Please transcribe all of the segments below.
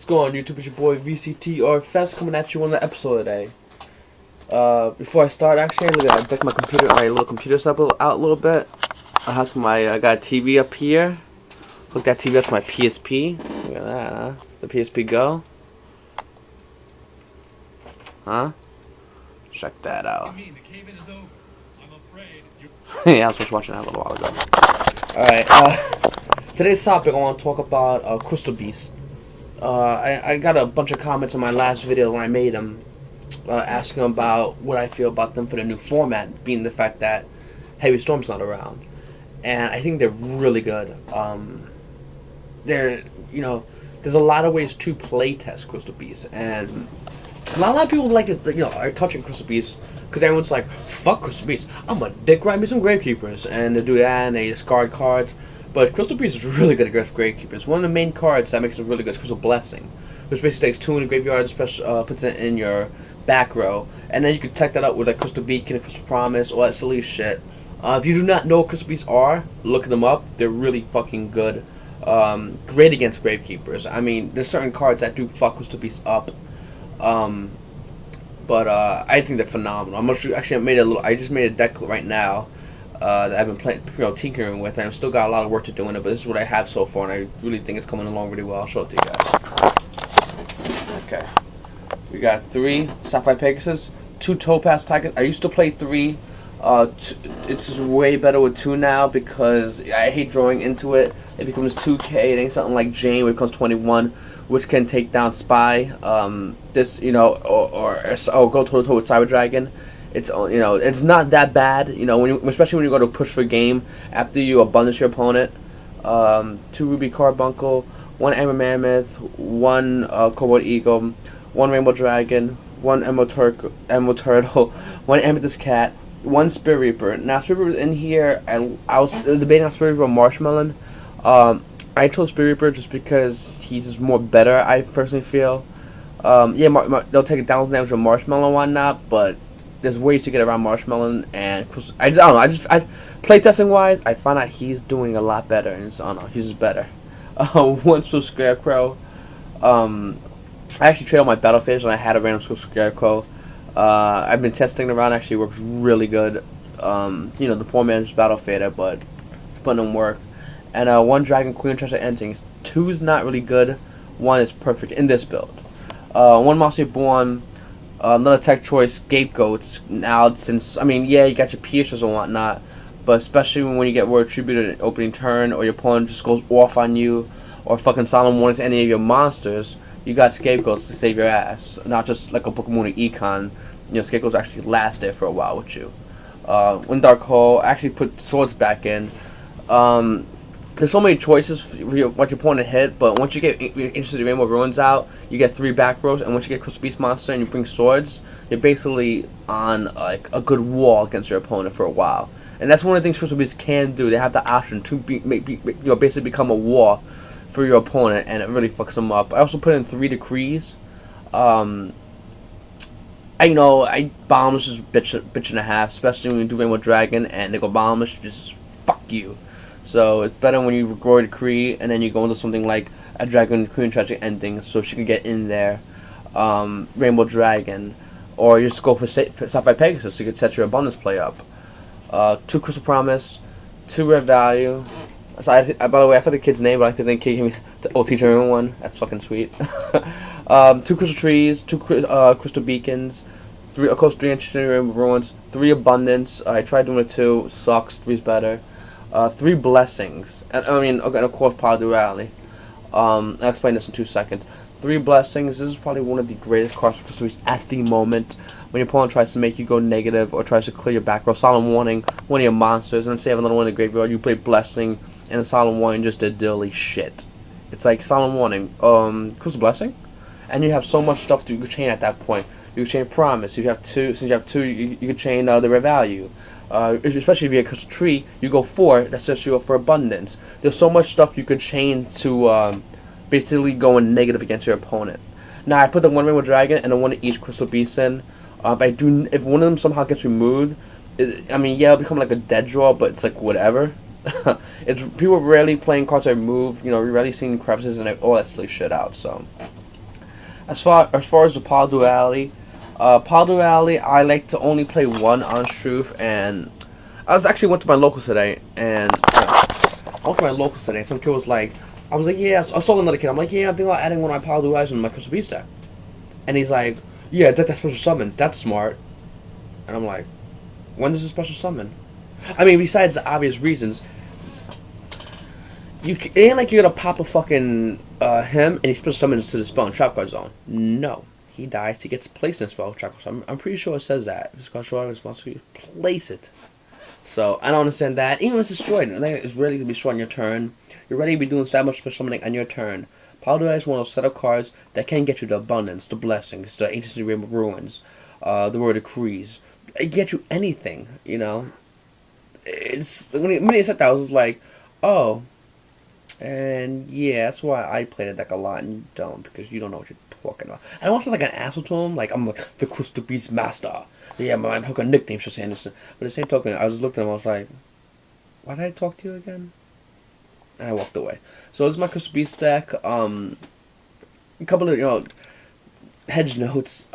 What's going on, YouTube? It's your boy MrVctrfs coming at you on the episode today. Before I start, actually, I decked my computer, my little computer setup out a little bit. I got a TV up here. Hook that TV up to my PSP. Look at that, huh? The PSP Go. Huh? Check that out. Yeah, I was just watching that a little while ago. Alright, today's topic I want to talk about Crystal Beast. I got a bunch of comments on my last video when I made them, asking about what I feel about them for the new format, being the fact that Heavy Storm's not around. And I think they're really good. There's a lot of ways to play test Crystal Beast, and a lot of people like to, are touching Crystal Beast because everyone's like, fuck Crystal Beast, I'm gonna dick ride me some Gravekeepers, and they do that and they discard cards. But Crystal Beast is really good against Gravekeepers. One of the main cards that makes it really good is Crystal Blessing, which basically takes 2 in the graveyard, puts it in your back row, and then you can tech that up with like Crystal Beacon and Crystal Promise, all that silly shit. If you do not know what Crystal Beasts are, look them up. They're really fucking good. Great against Gravekeepers. I mean, there's certain cards that do fuck Crystal Beasts up. But I think they're phenomenal. I just made a deck right now that I've been playing, tinkering with. I've still got a lot of work to do in it, but this is what I have so far, and I really think it's coming along really well. I'll show it to you guys. Okay, we got 3 Sapphire Pegasus, 2 Topaz Tigers. I used to play 3. It's way better with 2 now because I hate drawing into it. It becomes 2K. It ain't something like Jane where it becomes 21, which can take down Spy. Or go toe to toe with Cyber Dragon. It's not that bad. Especially when you go to push for game after you abundance your opponent. 2 Ruby Carbuncle, 1 Amber Mammoth, 1 Cobalt Eagle, 1 Rainbow Dragon, 1 Emerald Turtle, 1 Amethyst Cat, 1 Spirit Reaper. Now Spirit Reaper's in here, and I was debating on Spirit Reaper or Marshmallow. I chose Spirit Reaper just because he's just more better, I personally feel. They'll take a thousand damage from Marshmallow and whatnot, but there's ways to get around Marshmallow, and I don't know. Playtesting wise, I found out he's doing a lot better, and he's just better. 1 Scarecrow. I actually traded my Battle Phase, and I had a random Scarecrow. I've been testing around. Actually works really good. The poor man's Battle Fader, but it's putting in work. And 1 Dragon Queen Treasure Endings. 2 is not really good. 1 is perfect in this build. 1 Mossy Born. Another tech choice, Scapegoats. Now, you got your Piercers and whatnot, but especially when you get Word Attributed in opening turn, or your opponent just goes off on you, or fucking Solemn Warnings to any of your monsters, you got Scapegoats to save your ass. Not just like a Pokemon or Econ. Scapegoats actually last there for a while with you. 1 Dark Hole. I actually put Swords back in. There's so many choices for what your opponent hit, but once you get Interested Rainbow Ruins out, you get 3 back rows, and once you get Crystal Beast Monster and you bring Swords, you're basically on like a good wall against your opponent for a while. And that's one of the things Crystal Beast can do. They have the option to basically become a wall for your opponent, and it really fucks them up. I also put in 3 Decrees. I Bombs is bitch and a half, especially when you do Rainbow Dragon and they go Bombs, just fuck you. So it's better when you grow a Decree and then you go into something like a Dragon Queen Tragic Ending, so she can get in there. Rainbow Dragon, or you just go for Sapphire Pegasus, so you can set your abundance play up. 2 Crystal Promise, 2 Rare Value. So by the way, I forgot the kid's name, but I think kid gave me teach everyone one. That's fucking sweet. 2 Crystal Trees, 2 Crystal Beacons, 3 Interesting Rainbow Ruins, 3 Abundance. I tried doing it 2, sucks. 3's better. 3 Blessings, and of course Power Duality. I'll explain this in 2 seconds. 3 Blessings. This is probably one of the greatest cards for Crystal Beast at the moment. When your opponent tries to make you go negative or tries to clear your back row, Solemn Warning one of your monsters, and say you have another one in the graveyard, you play Blessing, and the Solemn Warning just did dilly shit. It's like Solemn Warning, Crystal Blessing, and you have so much stuff you could chain at that point. You can chain Promise. You have 2. Since you have 2, you can chain the Rare Value. Especially if you have a Crystal Tree, you go 4. That sets you up for Abundance. There's so much stuff you could chain to basically go in negative against your opponent. Now I put the 1 Rainbow Dragon and the 1 each Crystal Beast in. If one of them somehow gets removed, it'll become like a dead draw, but it's like whatever. It's people rarely playing cards that move. Rarely seeing crevices and all that silly shit out. So As far as the Paul Duality, I like to only play one on Struth, and I was actually went to my locals today, and I went to my locals today. Some kid was like, I was like, yeah, I saw another kid. I'm like, yeah, I'm thinking about adding one of my Paul Dualities in my Crystal Beast deck, and he's like, yeah, that's special summons. That's smart, and I'm like, when does a special summon? I mean, besides the obvious reasons, it ain't like you're gonna pop a fucking him and he special summons to the spell and trap card zone. No. He dies, he gets placed in spell trap card zone. I'm pretty sure it says that. This card short responsibility, place it. So I don't understand that. Even when it's destroyed, it's ready to be destroyed on your turn. You're ready to be doing that much special summoning on your turn. Powder is one of those set of cards that can get you the abundance, the blessings, the ancient realm of ruins, the word decrees. It get you anything, you know. It's when he said that, I was just like, oh. And yeah, that's why I play the deck a lot and you don't, because you don't know what you're talking about. I don't want to sound like an asshole to him, like I'm like the Crystal Beast Master. Yeah, my fucking nickname's just Anderson. But at the same token, I was looking at him, I was like, why did I talk to you again? And I walked away. So it's my Crystal Beast deck. A couple of, hedge notes.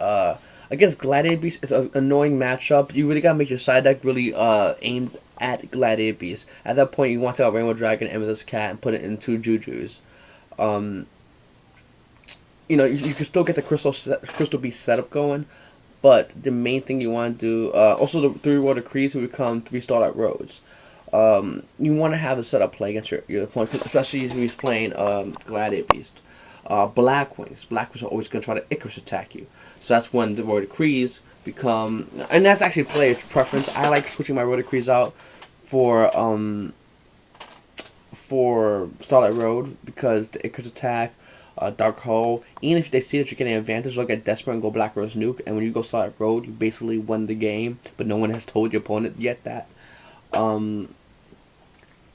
Against Gladiator Beast, it's an annoying matchup. You really gotta make your side deck really aimed at Gladiator Beast. At that point, you want to take out Rainbow Dragon, Amethyst Cat, and put it in 2 Jujus. You can still get the Crystal Beast setup going, but the main thing you want to do, also the 3 World Decrees will become 3 Starlight Roads. You want to have a setup play against your opponent, especially if he's playing Gladiator Beast. Blackwings are always going to try to Icarus attack you. So that's when the Royal Decrees become... And that's actually player preference. I like switching my Royal Decrees out for Starlight Road because the Icarus attack, Dark Hole, even if they see that you're getting an advantage, they'll get desperate and go Black Rose Nuke. And when you go Starlight Road, you basically won the game, but no one has told your opponent yet that. I'm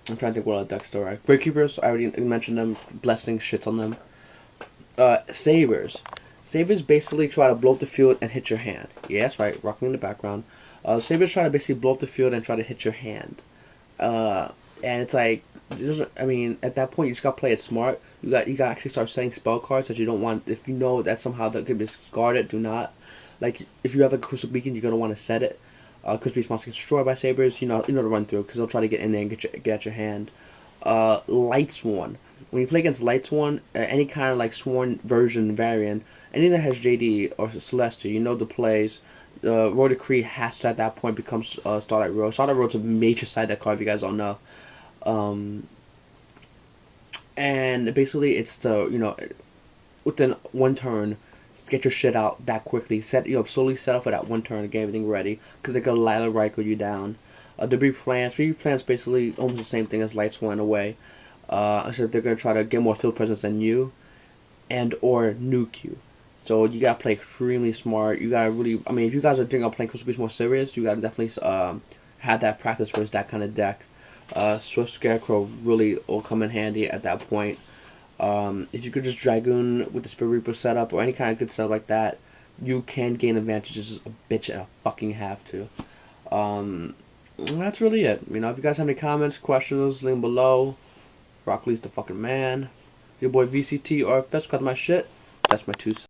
trying to think what other decks there are. Great Keepers, I already mentioned them. Blessing shit on them. Sabers. Sabers basically try to blow up the field and hit your hand. Yeah, that's right. Rocking in the background. Sabers try to basically blow up the field and try to hit your hand. And it's like, I mean, at that point you just gotta play it smart. You gotta actually start setting spell cards that you don't want. If you know that somehow that could be discarded, do not. Like if you have a Crystal Beacon, you're gonna want to set it. Crystal Beast monster gets destroyed by Sabers. You know to run through because they'll try to get in there and get at your hand. Light Sworn. When you play against Light Sworn, any kind of like Sworn version variant, anything that has JD or Celestia, you know the plays. Royal Decree has to at that point become Starlight Road. Starlight Road's a major side deck card if you guys don't know. And basically it's within 1 turn, get your shit out that quickly. Slowly set up for that 1 turn to get everything ready because they're gonna Lila Ryko you down. Debris Plants basically almost the same thing as Light Sworn in a way. So they're gonna try to get more field presence than you, and or nuke you. So you gotta play extremely smart. You gotta really, I mean, if you guys are thinking of playing Crystal Beast more serious, you gotta definitely have that practice versus that kind of deck. Swift Scarecrow really will come in handy at that point. If you could just Dragoon with the Spirit Reaper setup or any kind of good setup like that, you can gain advantages a bitch and a fucking have to. That's really it. If you guys have any comments, questions, leave them below. Broccoli's the fucking man. Your boy VCT or Fest got my shit. That's my 2 cents.